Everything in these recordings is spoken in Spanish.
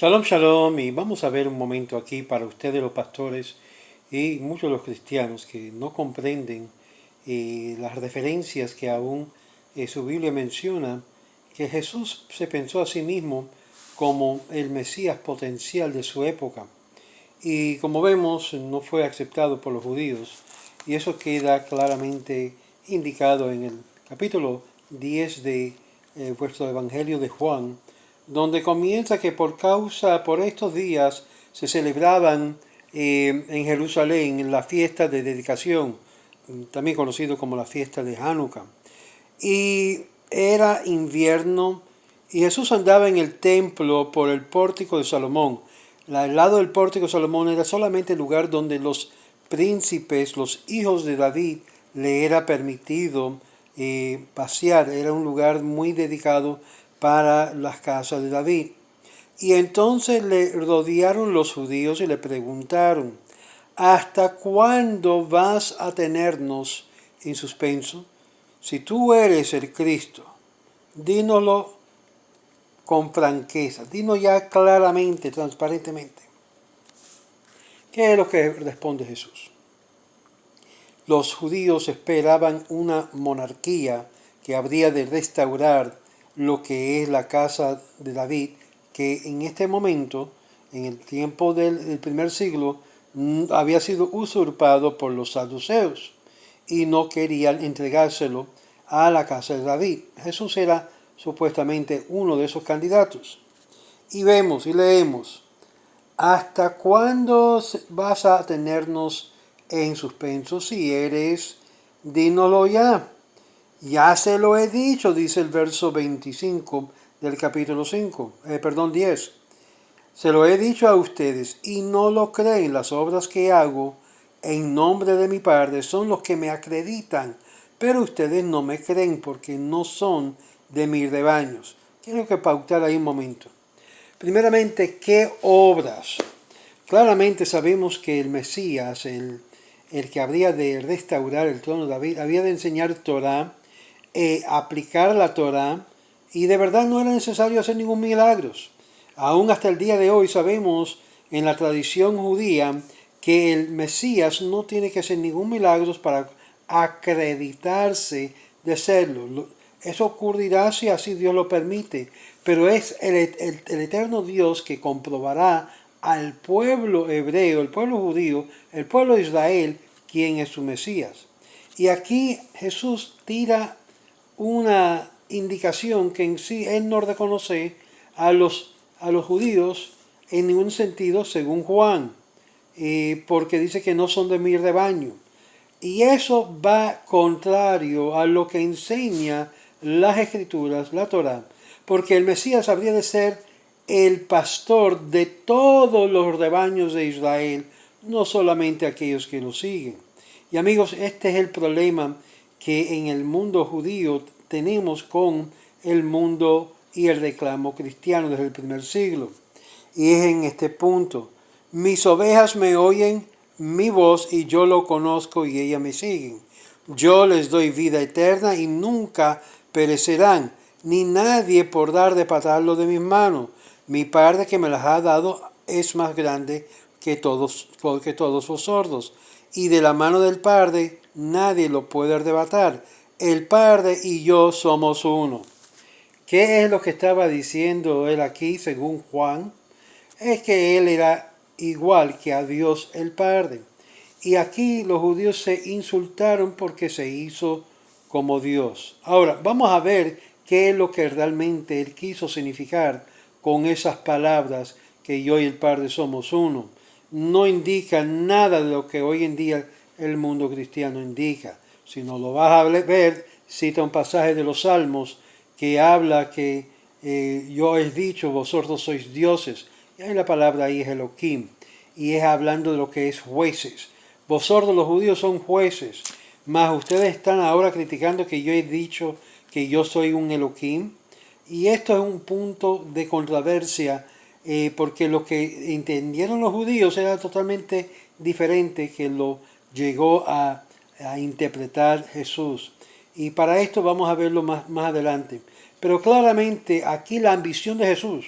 Shalom, shalom, y vamos a ver un momento aquí para ustedes los pastores y muchos de los cristianos que no comprenden las referencias que aún su Biblia menciona, que Jesús se pensó a sí mismo como el Mesías potencial de su época. Y como vemos, no fue aceptado por los judíos, y eso queda claramente indicado en el capítulo 10 de vuestro Evangelio de Juan, donde comienza que por estos días se celebraban en Jerusalén la fiesta de dedicación, también conocido como la fiesta de Hanukkah. Y era invierno y Jesús andaba en el templo por el pórtico de Salomón. Al lado del pórtico de Salomón era solamente el lugar donde los príncipes, los hijos de David, le era permitido pasear. Era un lugar muy dedicado para las casas de David. Y entonces le rodearon los judíos y le preguntaron: ¿hasta cuándo vas a tenernos en suspenso? Si tú eres el Cristo, dínoslo con franqueza, dinos ya claramente, transparentemente. ¿Qué es lo que responde Jesús? Los judíos esperaban una monarquía que habría de restaurar lo que es la casa de David, que en este momento, en el tiempo del primer siglo, había sido usurpado por los saduceos y no querían entregárselo a la casa de David. Jesús era supuestamente uno de esos candidatos. Y vemos y leemos: ¿hasta cuándo vas a tenernos en suspenso? Si eres, dínoslo ya. Ya se lo he dicho, dice el verso 25 del capítulo 10. Se lo he dicho a ustedes y no lo creen. Las obras que hago en nombre de mi Padre son los que me acreditan, pero ustedes no me creen porque no son de mis rebaños. Quiero que pautar ahí un momento. Primeramente, ¿qué obras? Claramente sabemos que el Mesías, el que habría de restaurar el trono de David, había de enseñar Torah, aplicar la Torah, y de verdad no era necesario hacer ningún milagro. Aún hasta el día de hoy sabemos en la tradición judía que el Mesías no tiene que hacer ningún milagro para acreditarse de serlo. Eso ocurrirá si así Dios lo permite, pero es el eterno Dios que comprobará al pueblo hebreo, el pueblo judío, el pueblo de Israel, quién es su Mesías. Y aquí Jesús tira una indicación que en sí él no reconoce a los judíos en ningún sentido, según Juan, porque dice que no son de mi rebaño. Y eso va contrario a lo que enseña las Escrituras, la Torá, porque el Mesías habría de ser el pastor de todos los rebaños de Israel, no solamente aquellos que lo siguen. Y amigos, este es el problema que en el mundo judío tenemos con el mundo y el reclamo cristiano desde el primer siglo. Y es en este punto: mis ovejas me oyen mi voz y yo lo conozco y ellas me siguen. Yo les doy vida eterna y nunca perecerán, ni nadie podrá arrebatarlo de mis manos. Mi Padre que me las ha dado es más grande que todos vosotros, y de la mano del Padre nadie lo puede arrebatar. El Padre y yo somos uno. ¿Qué es lo que estaba diciendo él aquí según Juan? Es que él era igual que a Dios el Padre. Y aquí los judíos se insultaron porque se hizo como Dios. Ahora, vamos a ver qué es lo que realmente él quiso significar con esas palabras que yo y el Padre somos uno. No indica nada de lo que hoy en día el mundo cristiano indica. Si no lo vas a ver, cita un pasaje de los Salmos que habla que yo he dicho, vosotros sois dioses. Y ahí la palabra ahí es Elohim, y es hablando de lo que es jueces. Vosotros los judíos son jueces, mas ustedes están ahora criticando que yo he dicho que yo soy un Elohim. Y esto es un punto de controversia, porque lo que entendieron los judíos era totalmente diferente que lo llegó a interpretar Jesús. Y para esto vamos a verlo más adelante. Pero claramente aquí la ambición de Jesús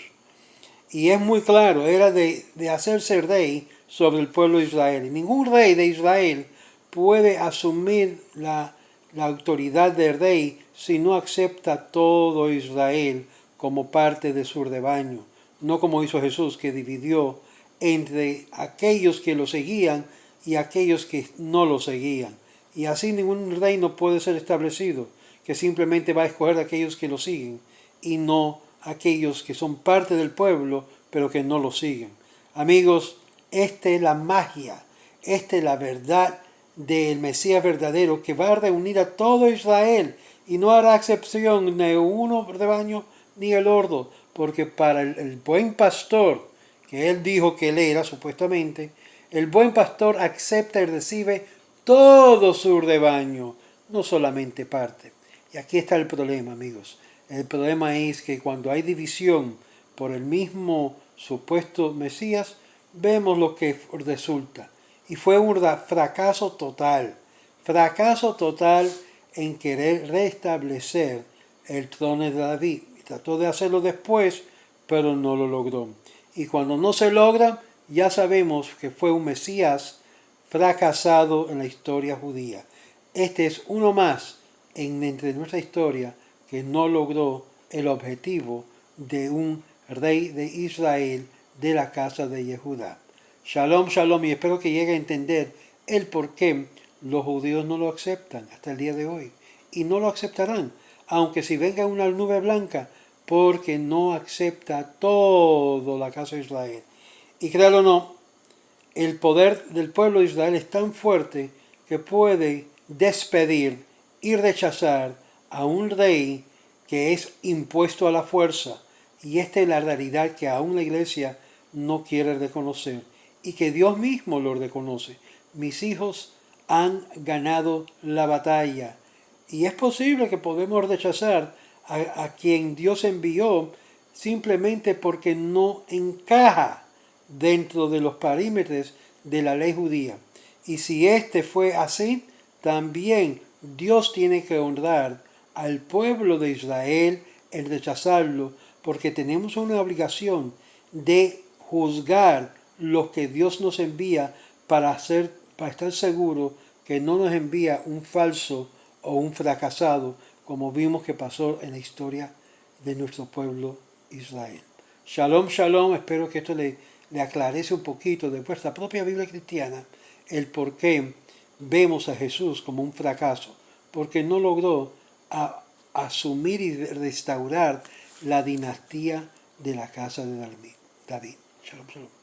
Y es muy claro, era de hacerse rey sobre el pueblo de Israel. Y ningún rey de Israel puede asumir la autoridad de rey si no acepta todo Israel como parte de su rebaño. No como hizo Jesús, que dividió entre aquellos que lo seguían y aquellos que no lo seguían. Y así ningún reino puede ser establecido, que simplemente va a escoger a aquellos que lo siguen y no aquellos que son parte del pueblo, pero que no lo siguen. Amigos, esta es la magia, esta es la verdad del Mesías verdadero, que va a reunir a todo Israel y no hará excepción ni uno rebaño ni el otro, porque para el buen pastor, que él dijo que él era supuestamente, el buen pastor acepta y recibe todo su rebaño, no solamente parte. Y aquí está el problema, amigos. El problema es que cuando hay división por el mismo supuesto Mesías, vemos lo que resulta. Y fue un fracaso total en querer restablecer el trono de David. Y trató de hacerlo después, pero no lo logró. Y cuando no se logra, ya sabemos que fue un Mesías fracasado en la historia judía. Este es uno más entre nuestra historia que no logró el objetivo de un rey de Israel de la casa de Yehudá. Shalom, shalom, y espero que llegue a entender el por qué los judíos no lo aceptan hasta el día de hoy. Y no lo aceptarán, aunque si venga una nube blanca, porque no acepta toda la casa de Israel. Y créalo o no, el poder del pueblo de Israel es tan fuerte que puede despedir y rechazar a un rey que es impuesto a la fuerza. Y esta es la realidad que aún la iglesia no quiere reconocer y que Dios mismo lo reconoce. Mis hijos han ganado la batalla. Y es posible que podemos rechazar a quien Dios envió simplemente porque no encaja dentro de los parámetros de la ley judía. Y si este fue así, también Dios tiene que honrar al pueblo de Israel en rechazarlo, porque tenemos una obligación de juzgar lo que Dios nos envía para estar seguro que no nos envía un falso o un fracasado, como vimos que pasó en la historia de nuestro pueblo Israel. Shalom, shalom, espero que esto le aclarece un poquito de vuestra propia Biblia cristiana el por qué vemos a Jesús como un fracaso, porque no logró asumir y restaurar la dinastía de la casa de David. Shalom, shalom.